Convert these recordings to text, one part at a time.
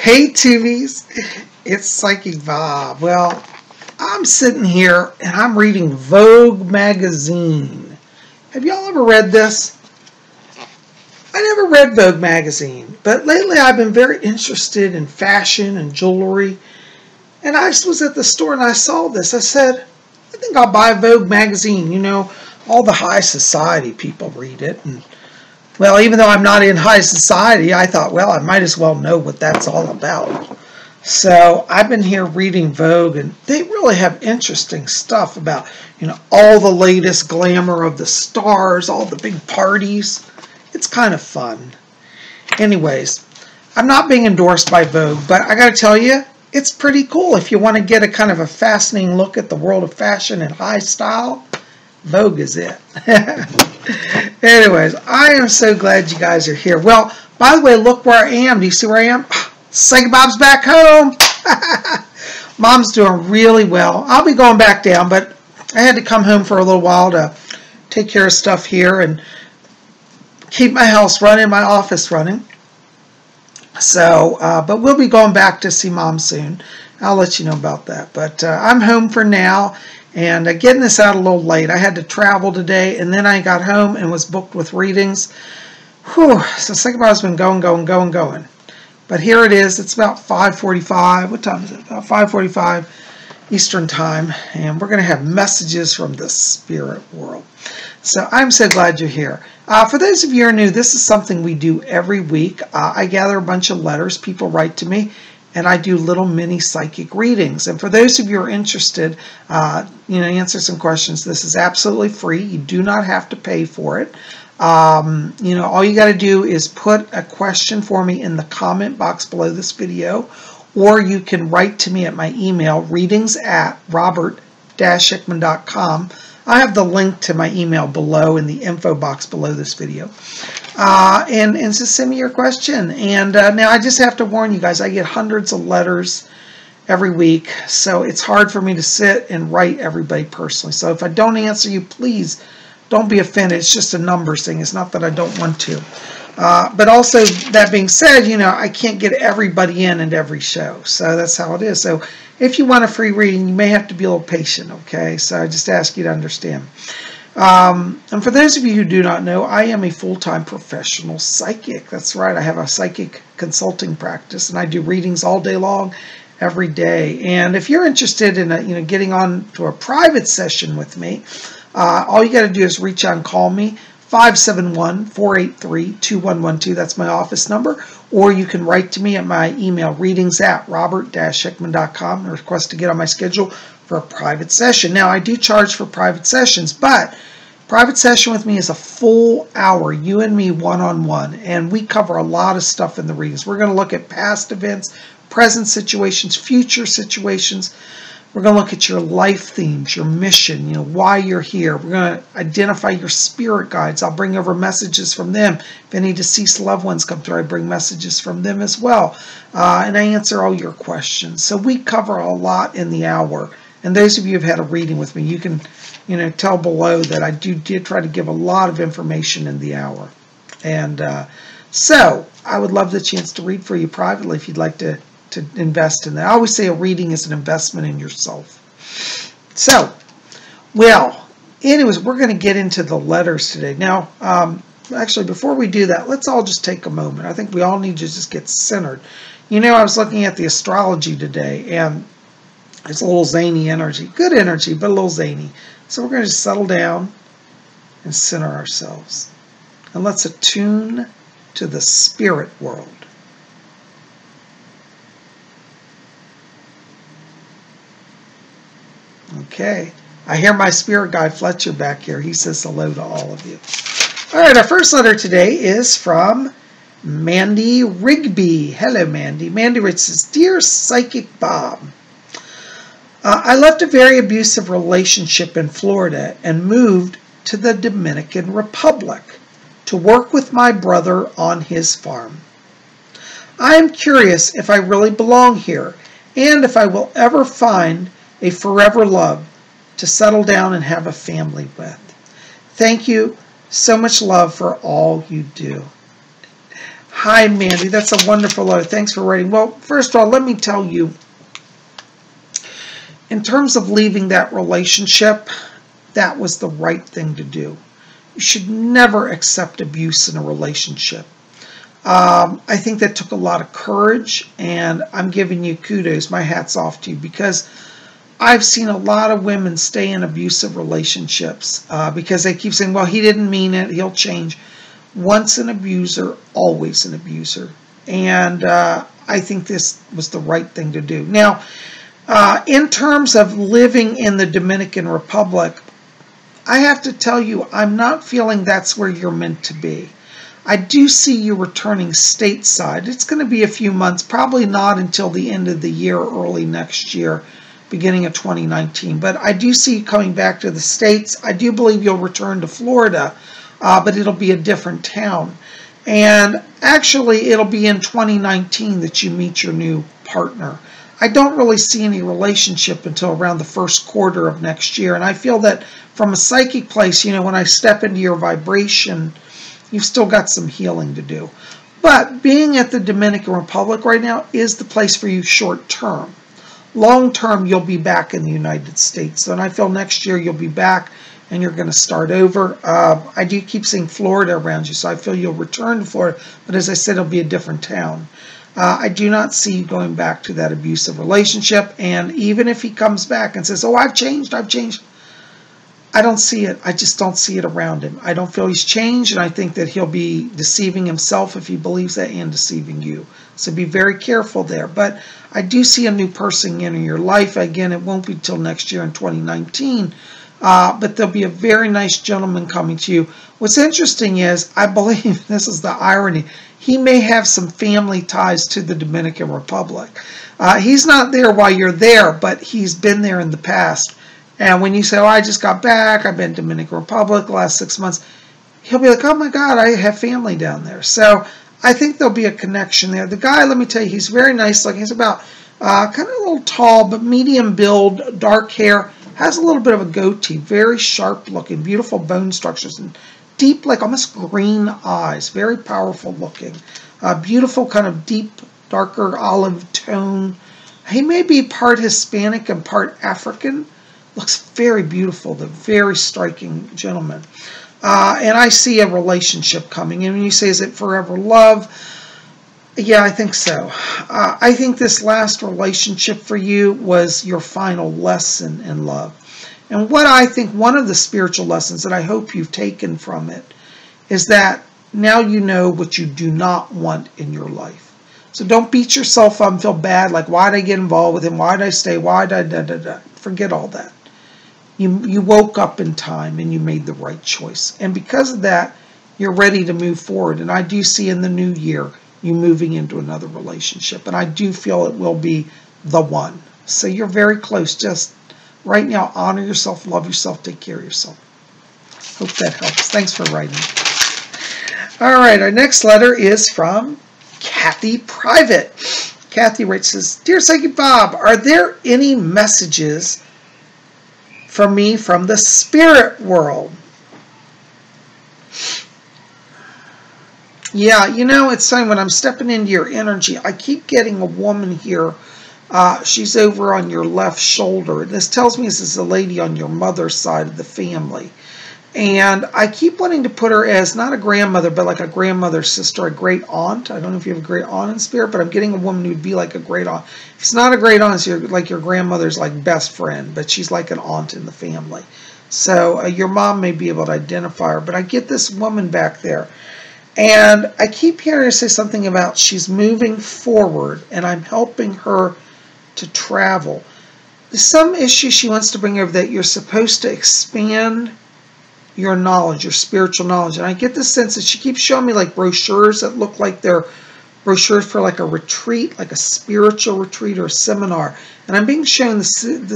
Hey Tubies, it's Psychic Bob. Well, I'm sitting here and I'm reading Vogue magazine. Have y'all ever read this? I never read Vogue magazine, but lately I've been very interested in fashion and jewelry. And I was at the store and I saw this. I said, I think I'll buy Vogue magazine. You know, all the high society people read it. And well, even though I'm not in high society, I thought, well, I might as well know what that's all about. So I've been here reading Vogue, and they really have interesting stuff about, you know, all the latest glamour of the stars, all the big parties. It's kind of fun. Anyways, I'm not being endorsed by Vogue, but I got to tell you, it's pretty cool. If you want to get a kind of a fascinating look at the world of fashion and high style, Vogue is it. Anyways, I am so glad you guys are here. Well, by the way, look where I am. Do you see where I am? Psychic Bob's back home. Mom's doing really well. I'll be going back down, but I had to come home for a little while to take care of stuff here and keep my house running, my office running. So, but we'll be going back to see Mom soon. I'll let you know about that. But I'm home for now. And getting this out a little late. I had to travel today, and then I got home and was booked with readings. Whew, so Psychic Bob's been going. But here it is. It's about 5:45. What time is it? About 5:45 Eastern Time. And we're going to have messages from the spirit world. So I'm so glad you're here. For those of you who are new, this is something we do every week. I gather a bunch of letters. People write to me. And I do little mini psychic readings. And for those of you who are interested, answer some questions. This is absolutely free. You do not have to pay for it. All you got to do is put a question for me in the comment box below this video, or you can write to me at my email, readings@robert-hickman.com. I have the link to my email below in the info box below this video. And just send me your question. And now I just have to warn you guys, I get hundreds of letters every week, so it's hard for me to sit and write everybody personally. So if I don't answer you, please don't be offended. It's just a numbers thing. It's not that I don't want to. But also, that being said, I can't get everybody in every show. So that's how it is. So if you want a free reading, you may have to be a little patient, okay? So I just ask you to understand. And for those of you who do not know, I am a full-time professional psychic. That's right. I have a psychic consulting practice, and I do readings all day long, every day. And if you're interested in getting on to a private session with me, all you got to do is reach out and call me, 571-483-2112. That's my office number. Or you can write to me at my email, readings@robert-hickman.com, and request to get on my schedule for a private session. Now, I do charge for private sessions, but private session with me is a full hour, you and me one-on-one, and we cover a lot of stuff in the readings. We're going to look at past events, present situations, future situations. We're going to look at your life themes, your mission, why you're here. We're going to identify your spirit guides. I'll bring over messages from them. If any deceased loved ones come through, I bring messages from them as well. And I answer all your questions. So we cover a lot in the hour. And those of you who have had a reading with me, you can, tell below that I did try to give a lot of information in the hour. And so I would love the chance to read for you privately if you'd like to invest in that. I always say a reading is an investment in yourself. So, well, anyways, we're going to get into the letters today. Now, actually, before we do that, let's all just take a moment. I think we all need to just get centered. I was looking at the astrology today, and it's a little zany energy. Good energy, but a little zany. So we're going to just settle down and center ourselves. And let's attune to the spirit world. Okay, I hear my spirit guide Fletcher back here. He says hello to all of you. All right, our first letter today is from Mandy Rigby. Hello, Mandy. Mandy Rigby says, Dear Psychic Bob, I left a very abusive relationship in Florida and moved to the Dominican Republic to work with my brother on his farm. I am curious if I really belong here and if I will ever find a forever love to settle down and have a family with. Thank you. So much love for all you do. Hi, Mandy. That's a wonderful letter. Thanks for writing. Well, first of all, let me tell you, in terms of leaving that relationship, that was the right thing to do. You should never accept abuse in a relationship. I think that took a lot of courage, and I'm giving you kudos. My hat's off to you, because I've seen a lot of women stay in abusive relationships because they keep saying, well, he didn't mean it, he'll change. Once an abuser, always an abuser. And I think this was the right thing to do. Now, in terms of living in the Dominican Republic, I have to tell you, I'm not feeling that's where you're meant to be. I do see you returning stateside. It's going to be a few months, probably not until the end of the year, early next year, beginning of 2019. But I do see you coming back to the States. I do believe you'll return to Florida, but it'll be a different town. And actually, it'll be in 2019 that you meet your new partner. I don't really see any relationship until around the first quarter of next year. And I feel that from a psychic place, you know, when I step into your vibration, you've still got some healing to do. But being at the Dominican Republic right now is the place for you short term. Long term, you'll be back in the United States. And I feel next year you'll be back and you're going to start over. I do keep seeing Florida around you, so I feel you'll return to Florida. But as I said, it'll be a different town. I do not see you going back to that abusive relationship. And even if he comes back and says, oh, I've changed, I don't see it. I just don't see it around him. I don't feel he's changed, and I think that he'll be deceiving himself if he believes that, and deceiving you. So be very careful there. But I do see a new person in your life. Again, it won't be till next year in 2019. But there'll be a very nice gentleman coming to you. What's interesting is, I believe, this is the irony, he may have some family ties to the Dominican Republic. He's not there while you're there, but he's been there in the past. And when you say, oh, I just got back, I've been to Dominican Republic the last 6 months, he'll be like, oh my God, I have family down there. So I think there'll be a connection there. The guy, let me tell you, he's very nice looking. He's about kind of a little tall, but medium build, dark hair, has a little bit of a goatee, very sharp looking, beautiful bone structures, and deep, like almost green eyes, very powerful looking. Beautiful kind of deep, darker olive tone. He may be part Hispanic and part African. Looks very beautiful, the very striking gentleman. And I see a relationship coming. And when you say, is it forever love? Yeah, I think so. I think this last relationship for you was your final lesson in love. And what I think one of the spiritual lessons that I hope you've taken from it is that now you know what you do not want in your life. So don't beat yourself up and feel bad, like, why did I get involved with him? Why did I stay? Why did I, Forget all that. You woke up in time and you made the right choice. And because of that, you're ready to move forward. And I do see in the new year you moving into another relationship. And I do feel it will be the one. So you're very close. Just right now, honor yourself, love yourself, take care of yourself. Hope that helps. Thanks for writing. All right, our next letter is from Kathy Private. Kathy writes, says, Dear Psychic Bob, are there any messages for me from the spirit world? Yeah, you know, it's funny, when I'm stepping into your energy, I keep getting a woman here. She's over on your left shoulder. This tells me this is a lady on your mother's side of the family. And I keep wanting to put her as not a grandmother, but like a grandmother's sister, a great aunt. I don't know if you have a great aunt in spirit, but I'm getting a woman who'd be like a great aunt. If it's not a great aunt, it's like your grandmother's like best friend, but she's like an aunt in the family. So your mom may be able to identify her, but I get this woman back there. And I keep hearing her say something about she's moving forward and I'm helping her to travel. There's some issue she wants to bring over that you're supposed to expand your knowledge, your spiritual knowledge. And I get the sense that she keeps showing me like brochures that look like they're brochures for like a retreat, like a spiritual retreat or a seminar. And I'm being shown the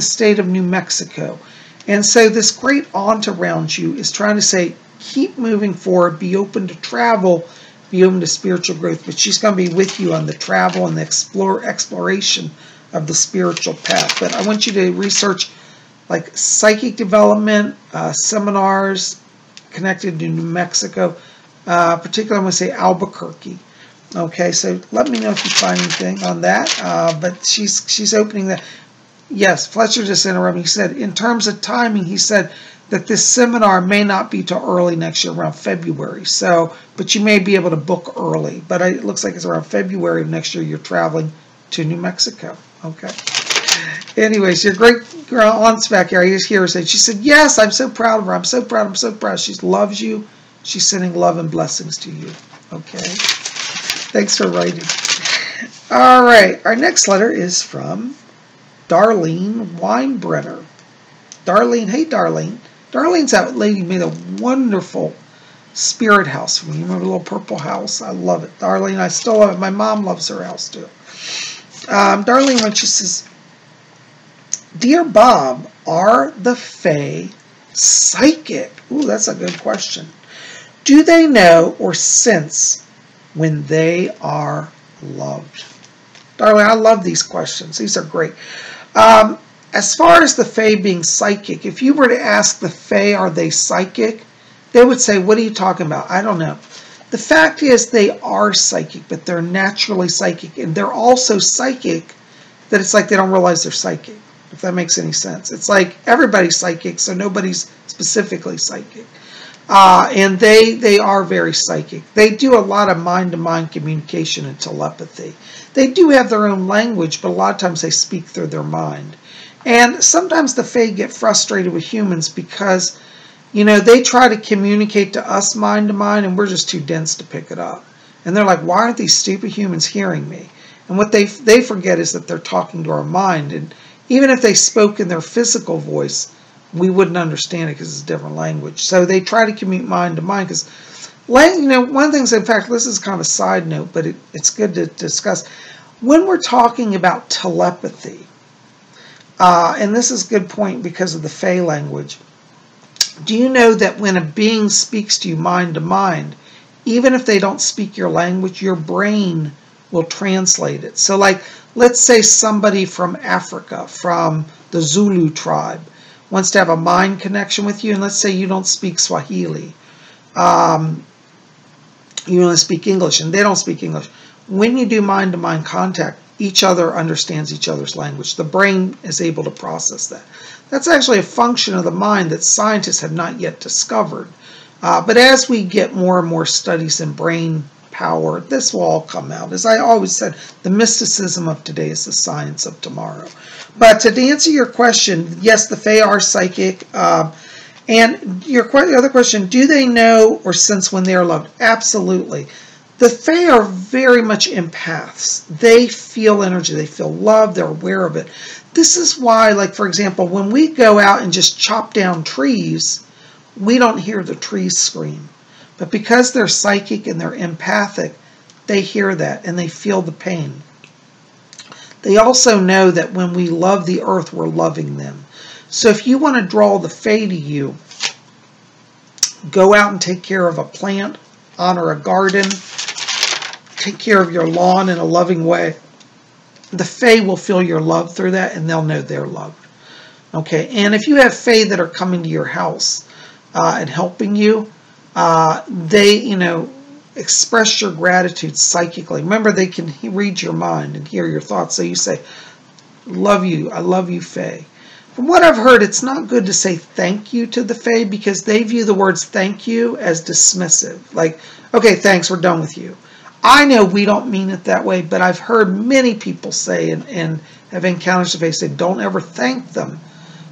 state of New Mexico. And so this great aunt around you is trying to say, keep moving forward, be open to travel, be open to spiritual growth. But she's going to be with you on the travel and the exploration of the spiritual path. But I want you to research like psychic development, seminars connected to New Mexico, particularly I'm going to say Albuquerque. Okay, so let me know if you find anything on that. But she's opening that. Yes, Fletcher just interrupted me. He said, in terms of timing, he said that this seminar may not be till early next year, around February. So, but you may be able to book early. But it looks like it's around February of next year. You're traveling to New Mexico. Okay. Anyways, your great aunt's back here. I just hear her say, she said, yes, I'm so proud of her. I'm so proud. I'm so proud. She loves you. She's sending love and blessings to you. Okay. Thanks for writing. All right. Our next letter is from Darlene Weinbrenner. Darlene, hey Darlene. Darlene's that lady made a wonderful spirit house for me. You remember the little purple house? I love it. Darlene, I still love it. My mom loves her house too. Darlene, when she says, Dear Bob, are the Fae psychic? Ooh, that's a good question. Do they know or sense when they are loved? Darlene, I love these questions. These are great. As far as the Fae being psychic, if you were to ask the Fae, are they psychic? They would say, what are you talking about? I don't know. The fact is they are psychic, but they're naturally psychic. And they're also psychic that it's like they don't realize they're psychic, if that makes any sense. It's like everybody's psychic, so nobody's specifically psychic. And they are very psychic. They do a lot of mind-to-mind communication and telepathy. They do have their own language, but a lot of times they speak through their mind. And sometimes the Fae get frustrated with humans because, you know, they try to communicate to us mind-to-mind, and we're just too dense to pick it up. And they're like, why aren't these stupid humans hearing me? And what they forget is that they're talking to our mind. And even if they spoke in their physical voice, we wouldn't understand it because it's a different language. So they try to communicate mind-to-mind because, you know, one of the things, in fact, this is kind of a side note, but it's good to discuss. When we're talking about telepathy, and this is a good point because of the Fae language, do you know that when a being speaks to you mind-to-mind, even if they don't speak your language, your brain will translate it? So like, let's say somebody from Africa, from the Zulu tribe, wants to have a mind connection with you, and let's say you don't speak Swahili. You only speak English, and they don't speak English. When you do mind-to-mind contact, each other understands each other's language. The brain is able to process that. That's actually a function of the mind that scientists have not yet discovered. But as we get more and more studies in brain power, this will all come out. As I always said, the mysticism of today is the science of tomorrow. But to answer your question, yes, the Fae are psychic. And your other question, do they know or sense when they are loved? Absolutely. The Fae are very much empaths. They feel energy. They feel love. They're aware of it. This is why, like, for example, when we go out and just chop down trees, we don't hear the trees scream. But because they're psychic and they're empathic, they hear that and they feel the pain. They also know that when we love the earth, we're loving them. So if you want to draw the Fae to you, go out and take care of a plant, honor a garden, take care of your lawn in a loving way. The Fae will feel your love through that, and they'll know they're loved. Okay, and if you have Fae that are coming to your house and helping you, they, you know, express your gratitude psychically. Remember, they can read your mind and hear your thoughts. So you say, love you, I love you, Fae. From what I've heard, it's not good to say thank you to the Fae because they view the words thank you as dismissive. Like, okay, thanks, we're done with you. I know we don't mean it that way, but I've heard many people say and have encountered the Fae say, don't ever thank them,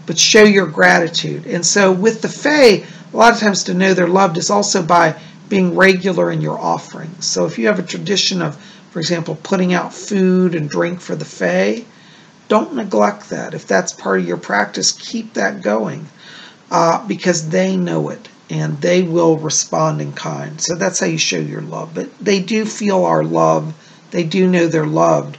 but show your gratitude. And so with the Fae, a lot of times to know they're loved is also by being regular in your offerings. So if you have a tradition of, for example, putting out food and drink for the Fae, don't neglect that. If that's part of your practice, keep that going because they know it and they will respond in kind. So that's how you show your love. But they do feel our love. They do know they're loved.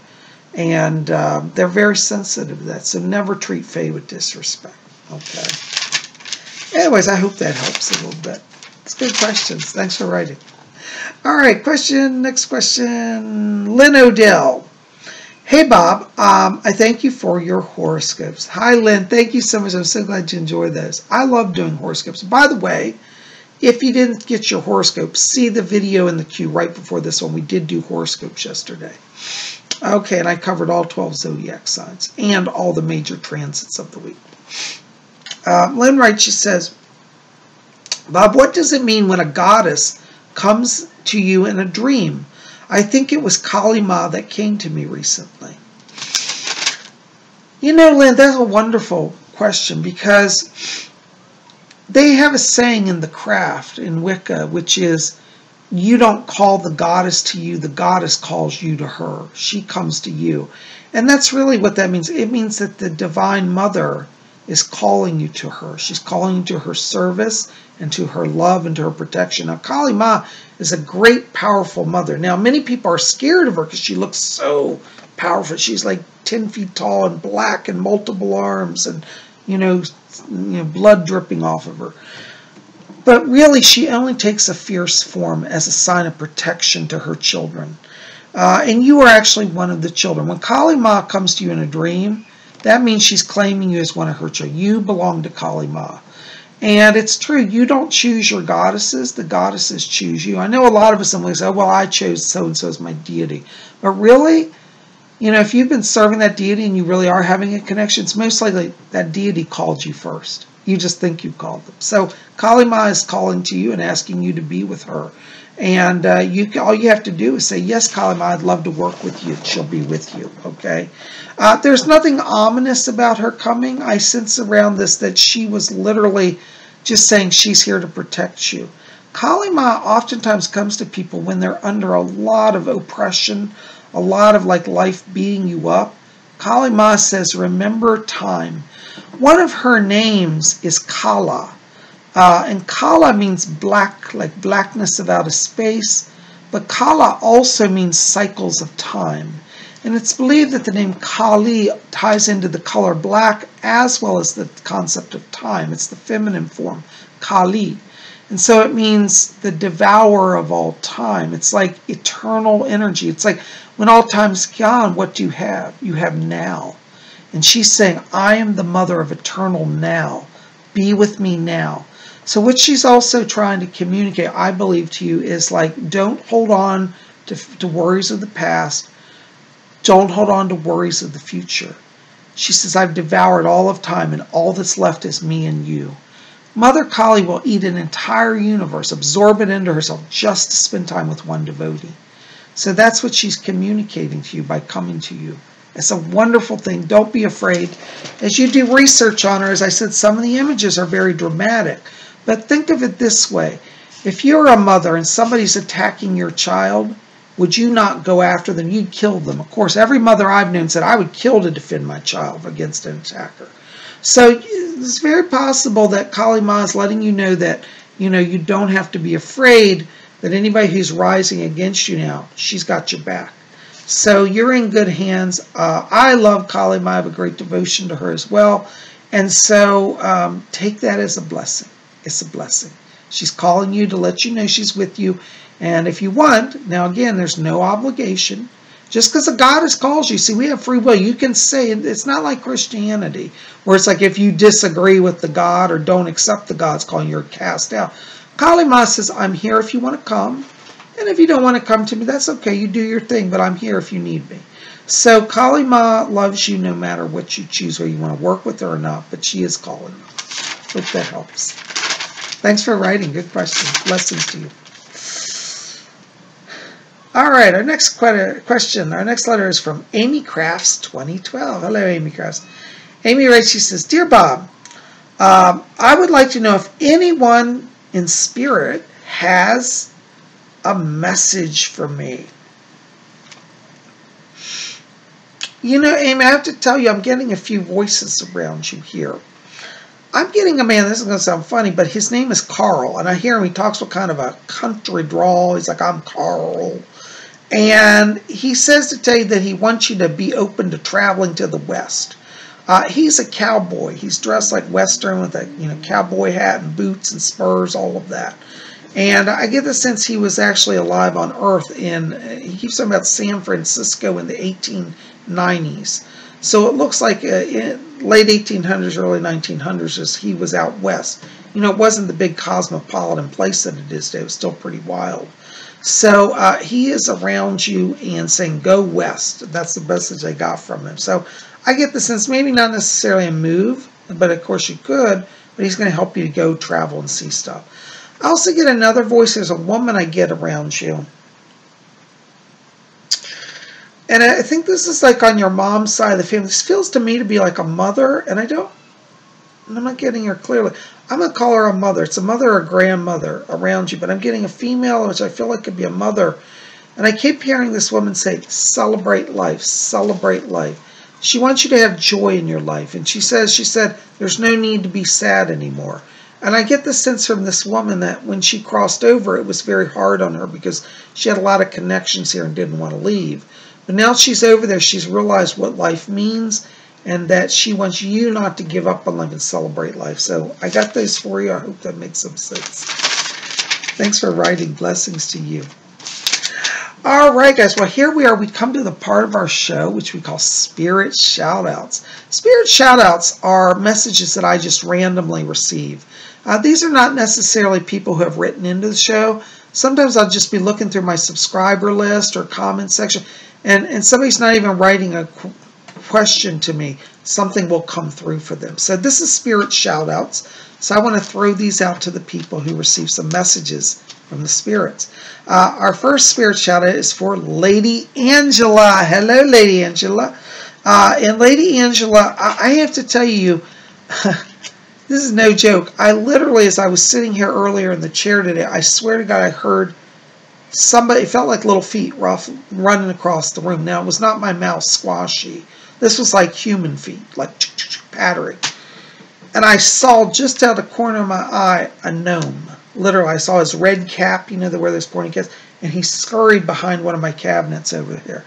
And they're very sensitive to that. So never treat Fae with disrespect. Okay. Anyways, I hope that helps a little bit. It's good questions. Thanks for writing. All right, next question. Lynn Odell. Hey, Bob. I thank you for your horoscopes. Hi, Lynn. Thank you so much. I'm so glad you enjoy those. I love doing horoscopes. By the way, If you didn't get your horoscope, see the video in the queue right before this one. We did do horoscopes yesterday. Okay, and I covered all 12 zodiac signs and all the major transits of the week. Lynn writes, she says, Bob, what does it mean when a goddess comes to you in a dream? I think it was Kali Ma that came to me recently. You know, Lynn, that's a wonderful question, because they have a saying in the craft, in Wicca, which is, you don't call the goddess to you, the goddess calls you to her. She comes to you. And that's really what that means. It means that the Divine Mother is calling you to her. She's calling you to her service and to her love and to her protection. Now, Kali Ma is a great, powerful mother. Now, many people are scared of her because she looks so powerful. She's like 10 feet tall and black and multiple arms and, you know, blood dripping off of her. But really, she only takes a fierce form as a sign of protection to her children. And you are actually one of the children. When Kali Ma comes to you in a dream, that means she's claiming you as one of her children. You belong to Kali Ma. And it's true, you don't choose your goddesses, the goddesses choose you. I know a lot of us say, oh, well, I chose so-and-so as my deity. But really, you know, if you've been serving that deity and you really are having a connection, it's most likely that deity called you first. You just think you called them. So Kali Ma is calling to you and asking you to be with her. And all you have to do is say, yes, Kali Ma, I'd love to work with you. She'll be with you, okay? There's nothing ominous about her coming. I sense around this that she was literally just saying she's here to protect you. Kali Ma oftentimes comes to people when they're under a lot of oppression, a lot of like life beating you up. Kali Ma says, remember time. One of her names is Kala. And Kala means black, like blackness of outer space. But Kala also means cycles of time. And it's believed that the name Kali ties into the color black as well as the concept of time. It's the feminine form, Kali. And so it means the devourer of all time. It's like eternal energy. It's like when all time's gone, what do you have? You have now. And she's saying, I am the mother of eternal now. Be with me now. So what she's also trying to communicate, I believe, to you is like, don't hold on to worries of the past. Don't hold on to worries of the future. She says, I've devoured all of time and all that's left is me and you. Mother Kali will eat an entire universe, absorb it into herself just to spend time with one devotee. So that's what she's communicating to you by coming to you. It's a wonderful thing. Don't be afraid. As you do research on her, as I said, some of the images are very dramatic. But think of it this way. If you're a mother and somebody's attacking your child, would you not go after them? You'd kill them. Of course, every mother I've known said, I would kill to defend my child against an attacker. So it's very possible that Kali Ma is letting you know that, you know, you don't have to be afraid that anybody who's rising against you now, she's got your back. So you're in good hands. I love Kali Ma. I have a great devotion to her as well. And so take that as a blessing. It's a blessing. She's calling you to let you know she's with you. And if you want, now again, there's no obligation. Just because a goddess calls you, see, we have free will. You can say, it's not like Christianity, where it's like if you disagree with the God or don't accept the God's calling, you're cast out. Kali Ma says, I'm here if you want to come. And if you don't want to come to me, that's okay. You do your thing, but I'm here if you need me. So Kali Ma loves you no matter what you choose, whether you want to work with her or not, but she is calling you. Hope that helps. Thanks for writing. Good question. Blessings to you. All right, our next question, our next letter is from Amy Crafts 2012. Hello, Amy Crafts. Amy writes, she says, Dear Bob, I would like to know if anyone in spirit has a message for me. You know, Amy, I have to tell you, I'm getting a few voices around you here. I'm getting a man, this is going to sound funny, but his name is Carl, and I hear him, he talks with kind of a country drawl. He's like, I'm Carl. And he says to tell you that he wants you to be open to traveling to the West. He's a cowboy. He's dressed like Western with a cowboy hat and boots and spurs, all of that. And I get the sense he was actually alive on Earth he keeps talking about San Francisco in the 1890s. So it looks like late 1800s, early 1900s, as he was out west. you know, it wasn't the big cosmopolitan place that it is today. It was still pretty wild. So he is around you and saying, go west. That's the message I got from him. So I get the sense, maybe not necessarily a move, but of course you could, but he's going to help you to go travel and see stuff. I also get another voice. There's a woman I get around you. And I think this is like on your mom's side of the family. This feels to me to be like a mother, and I'm not getting her clearly. I'm going to call her a mother. It's a mother or grandmother around you, but I'm getting a female, which I feel like could be a mother. And I keep hearing this woman say, celebrate life, celebrate life. She wants you to have joy in your life. And she said, there's no need to be sad anymore. And I get the sense from this woman that when she crossed over, it was very hard on her because she had a lot of connections here and didn't want to leave. But now she's over there, she's realized what life means, and that she wants you not to give up on life and celebrate life. So I got those for you. I hope that makes some sense. Thanks for writing. Blessings to you. All right, guys. Well, here we are. We come to the part of our show which we call Spirit Shoutouts. Spirit Shoutouts are messages that I just randomly receive. These are not necessarily people who have written into the show. Sometimes I'll just be looking through my subscriber list or comment section, and somebody's not even writing a question to me. Something will come through for them. So this is Spirit Shoutouts. So I want to throw these out to the people who receive some messages from the spirits. Our first Spirit Shoutout is for Lady Angela. Hello, Lady Angela. And Lady Angela, I have to tell you, this is no joke. I literally, as I was sitting here earlier in the chair today, I swear to God, I heard somebody, it felt like little feet running across the room. Now, it was not my mouse squashy. This was like human feet, like pattering. And I saw just out of the corner of my eye a gnome. Literally, I saw his red cap, you know, where there's pointy caps, and he scurried behind one of my cabinets over there.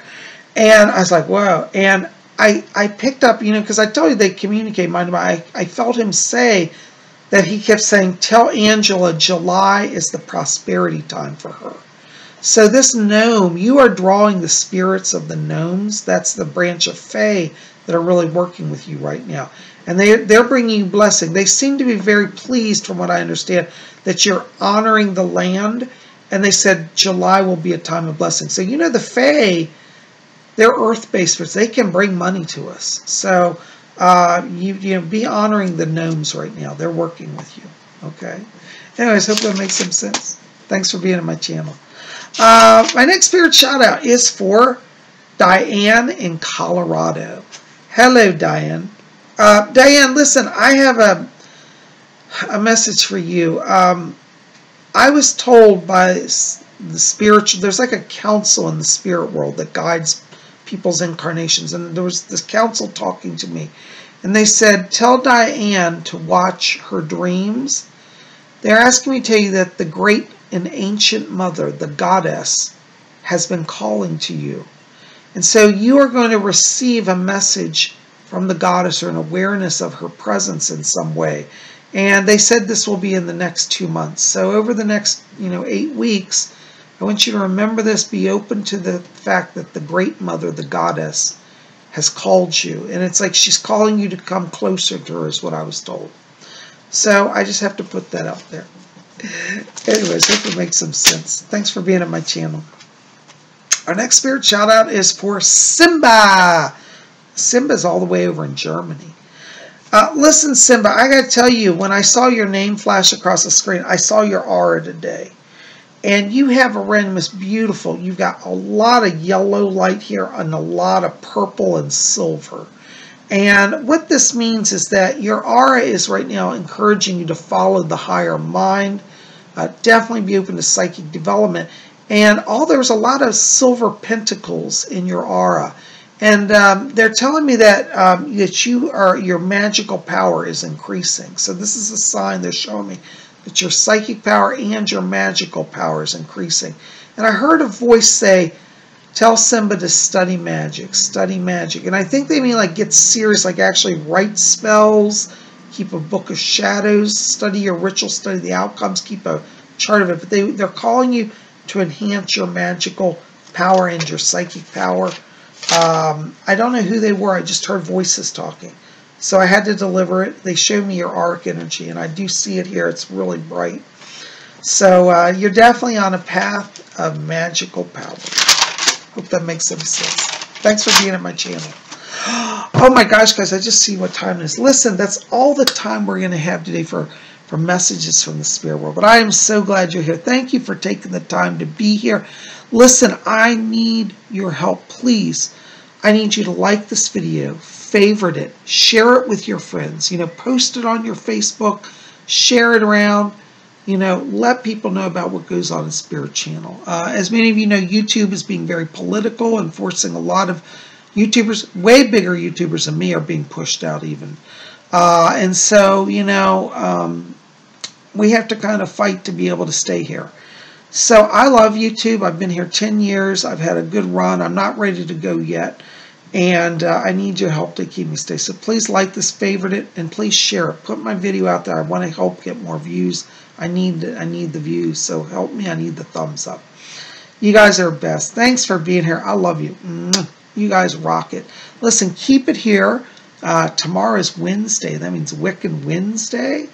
And I was like, whoa. And I picked up, you know, because I told you they communicate mind to mind. I felt him say that he kept saying, tell Angela July is the prosperity time for her. So this gnome, you are drawing the spirits of the gnomes. That's the branch of Fae that are really working with you right now. And they're bringing you blessing. They seem to be very pleased, from what I understand, that you're honoring the land. And they said July will be a time of blessing. So, you know, the Fae, they're earth-based spirits. They can bring money to us. So, you know, be honoring the gnomes right now. They're working with you. Okay? Anyways, hope that makes some sense. Thanks for being on my channel. My next spirit shout out is for Diane in Colorado. Hello, Diane. Diane, listen, I have a message for you. I was told by the spiritual, there's like a council in the spirit world that guides people's incarnations, and there was this council talking to me, and they said, tell Diane to watch her dreams. They're asking me to tell you that the great and ancient mother, the goddess, has been calling to you. And so you are going to receive a message from the goddess or an awareness of her presence in some way. And they said this will be in the next 2 months. So over the next, 8 weeks, I want you to remember this, be open to the fact that the great mother, the goddess, has called you. And it's like she's calling you to come closer to her, is what I was told. So I just have to put that out there. Anyways, hope it makes some sense. Thanks for being on my channel. Our next spirit shout out is for Simba. Simba's all the way over in Germany. Listen, Simba, I got to tell you, when I saw your name flash across the screen, I saw your aura today. And you have a randomness beautiful. You've got a lot of yellow light here and a lot of purple and silver. And what this means is that your aura is right now encouraging you to follow the higher mind. Definitely be open to psychic development. And there's a lot of silver pentacles in your aura. And they're telling me that your magical power is increasing. So this is a sign they're showing me that your psychic power and your magical power is increasing. And I heard a voice say, tell Simba to study magic, study magic. And I think they mean like get serious, like actually write spells, keep a book of shadows, study your ritual, study the outcomes, keep a chart of it. But they're calling you to enhance your magical power and your psychic power. I don't know who they were. I just heard voices talking. So I had to deliver it. They show me your arc energy, and I do see it here. It's really bright. So you're definitely on a path of magical power. Hope that makes some sense. Thanks for being at my channel. Oh my gosh, guys, I just see what time it is. Listen, that's all the time we're going to have today for messages from the spirit world. But I am so glad you're here. Thank you for taking the time to be here. Listen, I need your help, please. I need you to like this video, favorite it, share it with your friends, post it on your Facebook, share it around, let people know about what goes on in Spirit Channel. As many of you know, YouTube is being very political and forcing a lot of YouTubers, way bigger YouTubers than me, are being pushed out even. And so, we have to kind of fight to be able to stay here. So I love YouTube. I've been here 10 years. I've had a good run. I'm not ready to go yet. And I need your help to keep me stay. So please like this, favorite it, and please share it. Put my video out there. I want to help get more views. I need the views. So help me. I need the thumbs up. You guys are best. Thanks for being here. I love you. You guys rock it. Listen, keep it here. Tomorrow is Wednesday. That means Wiccan Wednesday.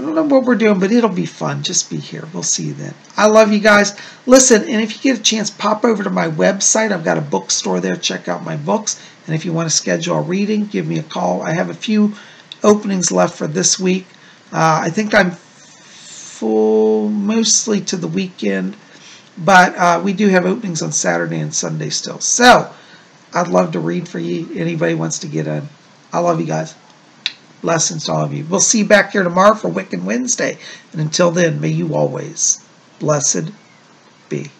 I don't know what we're doing, but it'll be fun. Just be here. We'll see you then. I love you guys. Listen, and if you get a chance, pop over to my website. I've got a bookstore there. Check out my books. And if you want to schedule a reading, give me a call. I have a few openings left for this week. I think I'm full mostly to the weekend, but we do have openings on Saturday and Sunday still. So I'd love to read for you. Anybody wants to get in. I love you guys. Blessings to all of you. We'll see you back here tomorrow for Wiccan Wednesday. And until then, may you always blessed be.